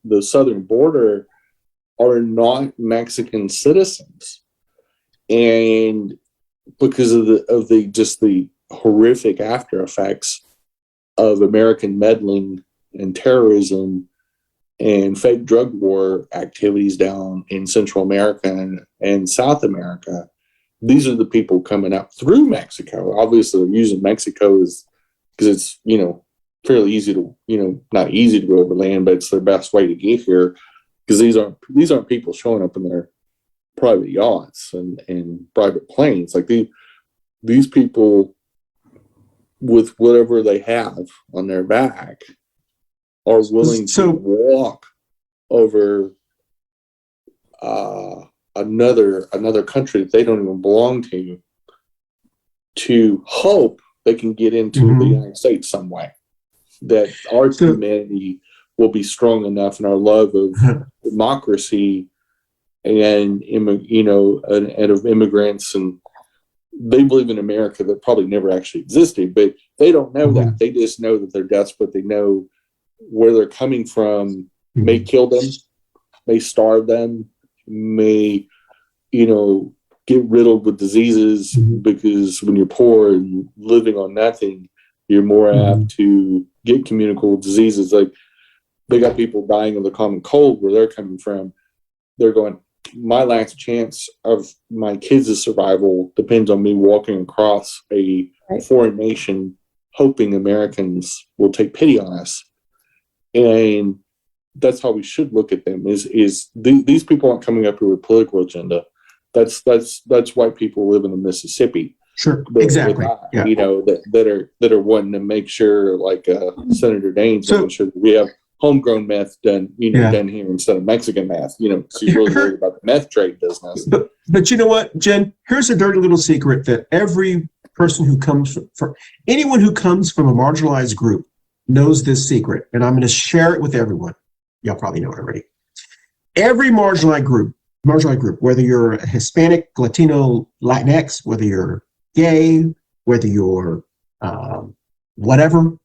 the southern border are not Mexican citizens, and because of the horrific after effects of American meddling and terrorism and fake drug war activities down in Central America and South America, these are the people coming up through Mexico. Obviously, they're using Mexico because it's fairly easy to not easy to go over land, but it's their best way to get here. Because these aren't people showing up in their private yachts and private planes. Like these people with whatever they have on their back are willing to walk over another country that they don't even belong to hope they can get into the United States some way. That our humanity will be strong enough, and our love of democracy and of immigrants, and they believe in America that probably never actually existed, but they don't know that. They just know that they're desperate. They know where they're coming from may kill them, may starve them, may get riddled with diseases, because when you're poor and living on nothing, you're more apt to get communicable diseases. Like, they got people dying of the common cold where they're coming from. They're going, my last chance of my kids' survival depends on me walking across a foreign nation, hoping Americans will take pity on us. And that's how we should look at them. These people aren't coming up here with a political agenda. That's white people living in Mississippi. Sure, exactly. That are wanting to make sure, like Senator Daines, making sure that we have homegrown meth done here instead of Mexican meth. She's really worried about the meth trade business. But you know what, Jen? Here's a dirty little secret that every person who comes from anyone who comes from a marginalized group knows this secret, and I'm going to share it with everyone. Y'all probably know it already. Every marginalized group, whether you're a Hispanic, Latino, Latinx, whether you're gay, whether you're whatever,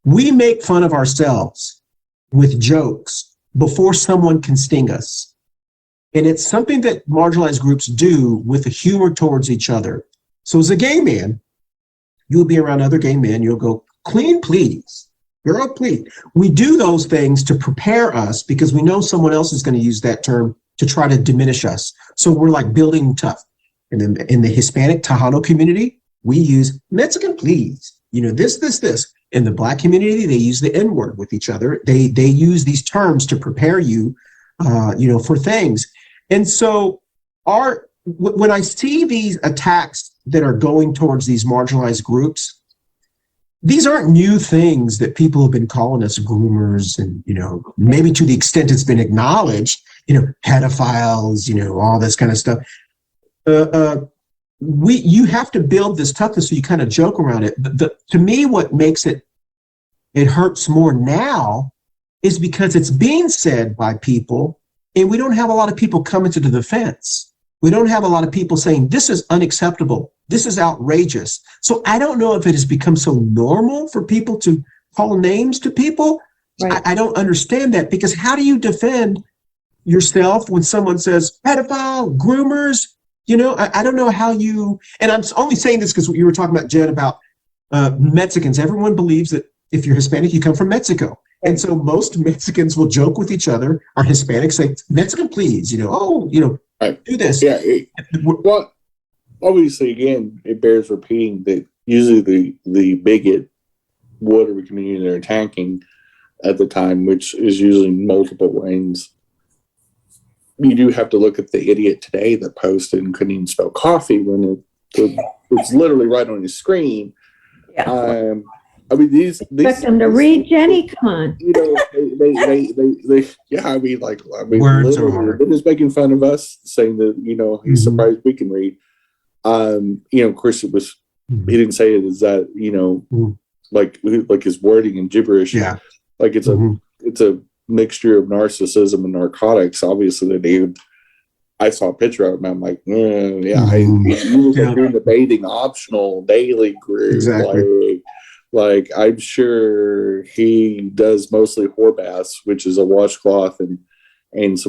we make fun of ourselves with jokes before someone can sting us. And it's something that marginalized groups do with a humor towards each other. So as a gay man, you'll be around other gay men, you'll go, clean, please. Girl, please. We do those things to prepare us because we know someone else is going to use that term to try to diminish us. So we're like building tough. And then in the Hispanic Tejano community, we use Mexican, please. This. In the Black community, they use the N-word with each other. They use these terms to prepare you, for things. And so when I see these attacks that are going towards these marginalized groups, these aren't new things that people have been calling us groomers and, maybe to the extent it's been acknowledged, pedophiles, all this kind of stuff. You have to build this toughness, so you kind of joke around it. To me, what makes it hurts more now is because it's being said by people, and we don't have a lot of people coming to the defense. We don't have a lot of people saying, this is unacceptable. This is outrageous. So I don't know if it has become so normal for people to call names to people. Right. I don't understand that, because how do you defend yourself when someone says pedophile, groomers? I don't know how you, and I'm only saying this because you were talking about, Jen, about Mexicans. Everyone believes that if you're Hispanic, you come from Mexico. And so most Mexicans will joke with each other, or Hispanics say, Mexican, please, right. do this. Yeah. Well, obviously, again, it bears repeating that usually the bigot, whatever community they're attacking at the time, which is usually multiple wings, you do have to look at the idiot today that posted and couldn't even spell coffee when it's literally right on his screen. Yeah. These expect them to read Jenny. Come on. They words are hard. They're just making fun of us, saying that he's surprised we can read. Of course, it was he didn't say it as that like his wording and gibberish. Yeah, like it's a mixture of narcissism and narcotics. Obviously, I saw a picture of him. I'm like, he was doing the bathing optional daily group. Exactly. Like I'm sure he does mostly whore baths, which is a washcloth and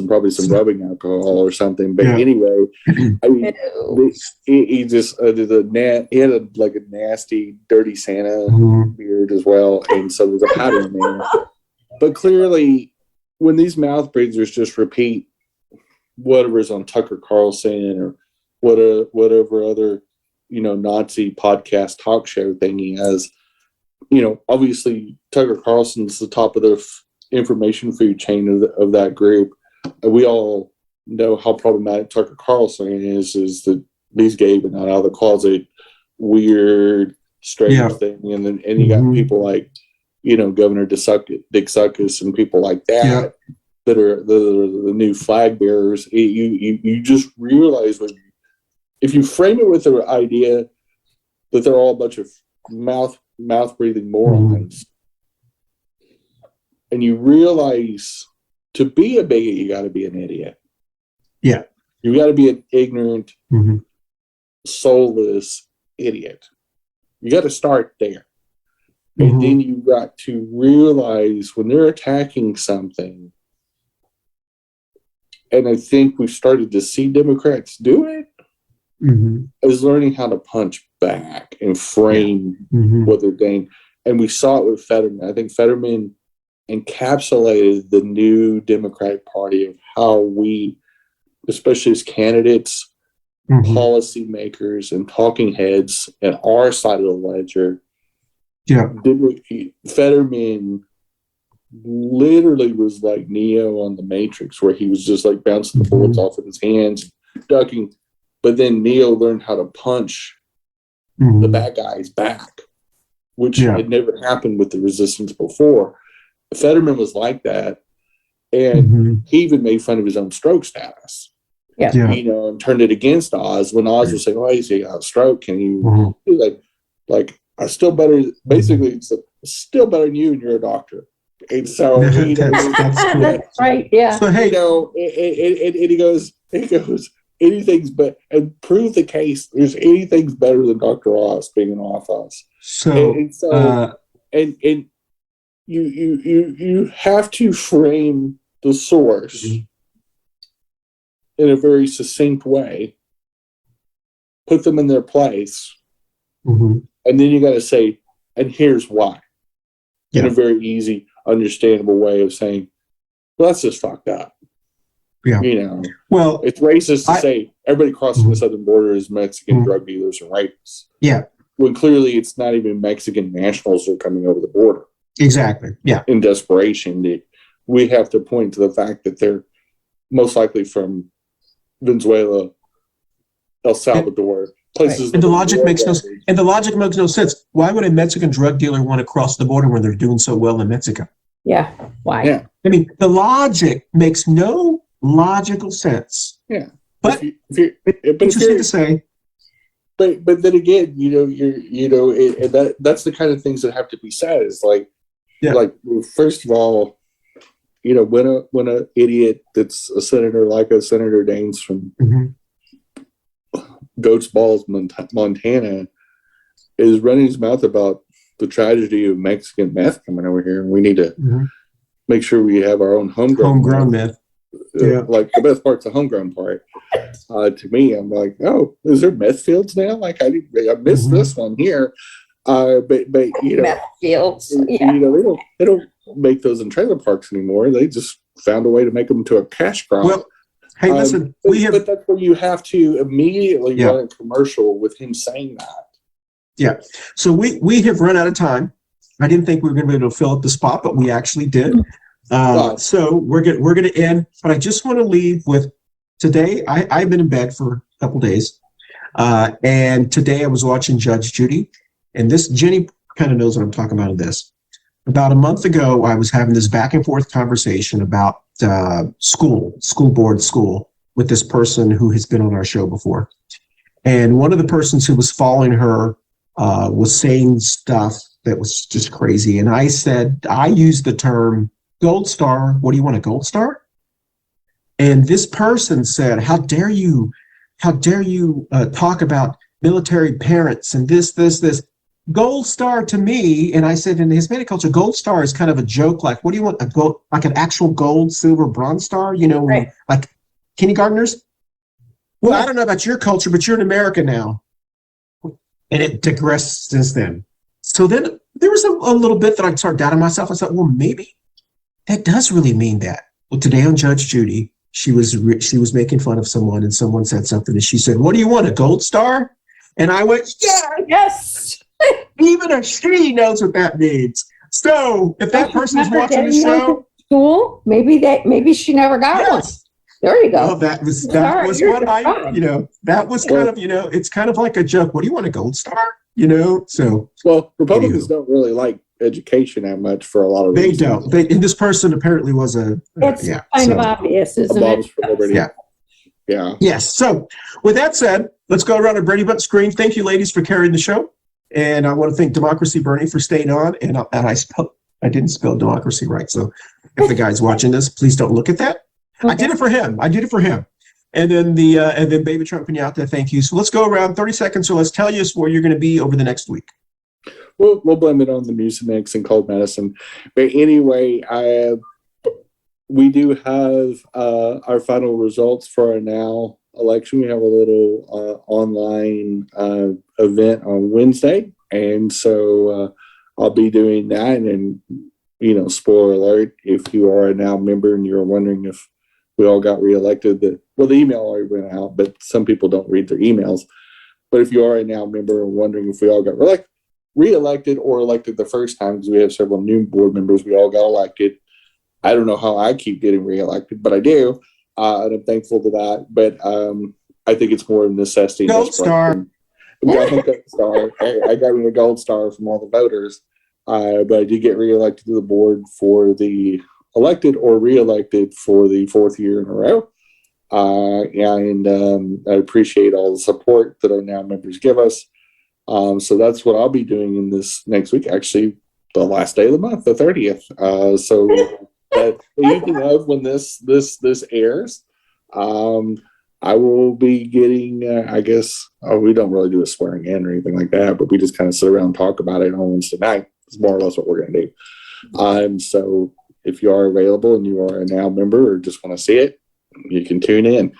probably some rubbing alcohol or something. But anyway, he just he had a nasty, dirty Santa beard as well, and so there's a pattern there. But clearly, when these mouth breathers just repeat whatever's on Tucker Carlson or whatever other Nazi podcast talk show thing he has. Obviously Tucker Carlson's the top of the information food chain of that group. We all know how problematic Tucker Carlson is that he's gay but not out of the closet, weird, strange thing. And then you got people like, Governor Dick Suckus and people like that that are the new flag bearers. You just realize if you frame it with the idea that they're all a bunch of mouth breathing morons, and you realize to be a bigot you got to be an idiot. Yeah, you got to be an ignorant, soulless idiot. You got to start there, and then you got to realize when they're attacking something. And I think we've started to see Democrats do it. Is learning how to punch back and frame what they're doing. And we saw it with Fetterman. I think Fetterman encapsulated the new Democratic Party of how we, especially as candidates, policymakers, and talking heads at our side of the ledger. Fetterman literally was like Neo on the Matrix, where he was just like bouncing the bullets off of his hands, ducking. But then Neo learned how to punch the bad guys back, which had never happened with the resistance before. Fetterman was like that, and he even made fun of his own stroke status. And turned it against Oz when Oz was saying, "Oh, he's got a stroke," and he was like, "I'm still better." Basically, it's still better than you, and you're a doctor. And so that's cool. That's right. Yeah. So hey, and he goes. Anything's but and prove the case. There's anything's better than Dr. Oz being in office. And you have to frame the source in a very succinct way, put them in their place, and then you got to say, and here's why, in a very easy, understandable way of saying, well, that's just fucked up. Well, it's racist to say everybody crossing the southern border is Mexican drug dealers and rapists. Yeah. When clearly it's not even Mexican nationals that are coming over the border. Exactly. Yeah. In desperation, we have to point to the fact that they're most likely from Venezuela, El Salvador, places. And the logic makes no sense. Why would a Mexican drug dealer want to cross the border when they're doing so well in Mexico? Yeah. Why? Yeah. I mean, the logic makes no logical sense. Yeah. But interesting to say. But then again, that's the kind of things that have to be said. Is like, first of all, when a idiot that's a senator like a Senator Daines from Goats Balls, Montana, is running his mouth about the tragedy of Mexican meth coming over here, and we need to make sure we have our own homegrown meth. Like the best part's the homegrown part. To me, I'm like, oh, is there meth fields now? Like I missed this one here. But meth fields. Yeah. They don't make those in trailer parks anymore. They just found a way to make them into a cash crop. Well, hey, listen, but that's where you have to immediately run a commercial with him saying that. Yeah. So we have run out of time. I didn't think we were going to be able to fill up the spot, but we actually did. So we're going to end, but I just want to leave with today. I've been in bed for a couple days. And today I was watching Judge Judy, and this Jenny kind of knows what I'm talking about in this. About a month ago, I was having this back and forth conversation about school board with this person who has been on our show before. And one of the persons who was following her was saying stuff that was just crazy. And I used the term gold star. What do you want, a gold star? And this person said, how dare you talk about military parents and this. Gold star to me, and I said in the Hispanic culture, gold star is kind of a joke. Like, what do you want, a gold, like an actual gold, silver, bronze star? Right. Like kindergartners? Well, I don't know about your culture, but you're in America now. And it digressed since then. So then there was a little bit that I started doubting myself. I thought, well, maybe that does really mean that. Well, today on Judge Judy, she was making fun of someone, and someone said something, and she said, what do you want, a gold star? And I went, yes. Even she knows what that means. So if that person's watching the show, school, maybe she never got one. There you go. Well, that was what that was kind of, it's kind of like a joke. What do you want, a gold star? So Republicans don't really like education that much for a lot of reasons. They don't. And this person apparently was it's kind of obvious, isn't it? For liberty. Yeah. Yes. So with that said, let's go around a Brady Bunch screen. Thank you, ladies, for carrying the show. And I want to thank Democracy Bernie for staying on. And I didn't spell democracy right. So if the guy's watching this, please don't look at that. Okay. I did it for him. And then Baby Trump Pinata, thank you. So let's go around 30 seconds or let's tell you where you're going to be over the next week. We'll blame it on the Mucinex and cold medicine. But anyway, we do have our final results for our now election. We have a little online event on Wednesday, and so I'll be doing that. And spoiler alert, if you are a now member and you're wondering if we all got reelected, the email already went out, but some people don't read their emails. But if you are a now member and wondering if we all got reelected or elected the first time, because we have several new board members, we all got elected. I don't know how I keep getting reelected, but I do. And I'm thankful to that. But I think it's more of a necessity. Gold star. Gold star. I got me a gold star from all the voters. But I did get reelected to the board for the elected or reelected for the fourth year in a row. And I appreciate all the support that our now members give us. So that's what I'll be doing in this next week. Actually, the last day of the month, the 30th. So the evening of when this airs, I will be getting. I guess we don't really do a swearing in or anything like that, but we just kind of sit around and talk about it on Wednesday night. It's more or less what we're going to do. So if you are available and you are a now member or just want to see it, you can tune in.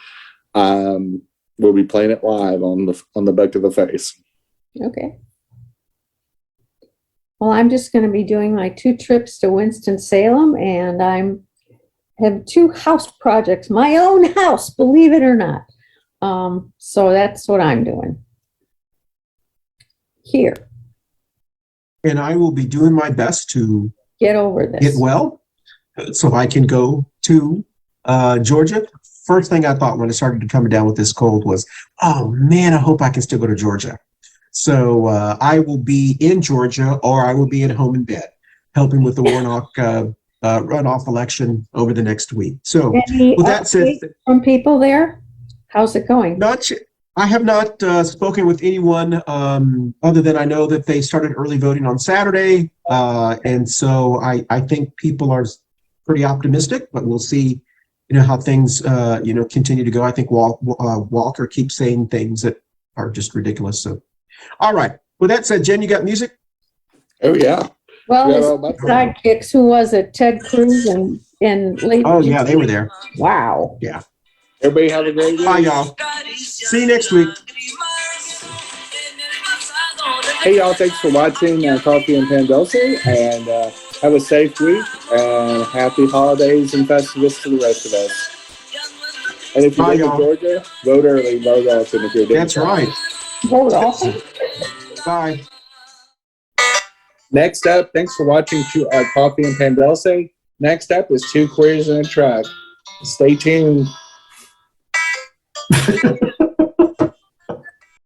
We'll be playing it live on the back of the face. Okay. Well, I'm just going to be doing my 2 trips to Winston-Salem, and I have 2 house projects, my own house, believe it or not. So that's what I'm doing here. And I will be doing my best to get over this. Get well, so I can go to Georgia first thing I thought when it started to come down with this cold was, oh man, I hope I can still go to Georgia. So I will be in Georgia, or I will be at home in bed, helping with the Warnock runoff election over the next week. So with that said, from people there, how's it going? I have not spoken with anyone other than I know that they started early voting on Saturday. And so I think people are pretty optimistic, but we'll see, how things, continue to go. I think Walker keeps saying things that are just ridiculous. So, all right. With that said, Jen, you got music? Oh, yeah. Well, his sidekicks, who was it? Ted Cruz and Lady. Oh, yeah, they were there. Wow. Yeah. Everybody have a great week. Bye, y'all. See you next week. Hey, y'all. Thanks for watching Coffee Pan Dulce, and have a safe week, and happy holidays and Festivus to the rest of us. And if you live in Georgia, vote early, vote often if you're doing That's right. Vote often. Bye. Next up, thanks for watching Coffee and Pan Dulce. Next up is Two Queers in a Truck. Stay tuned.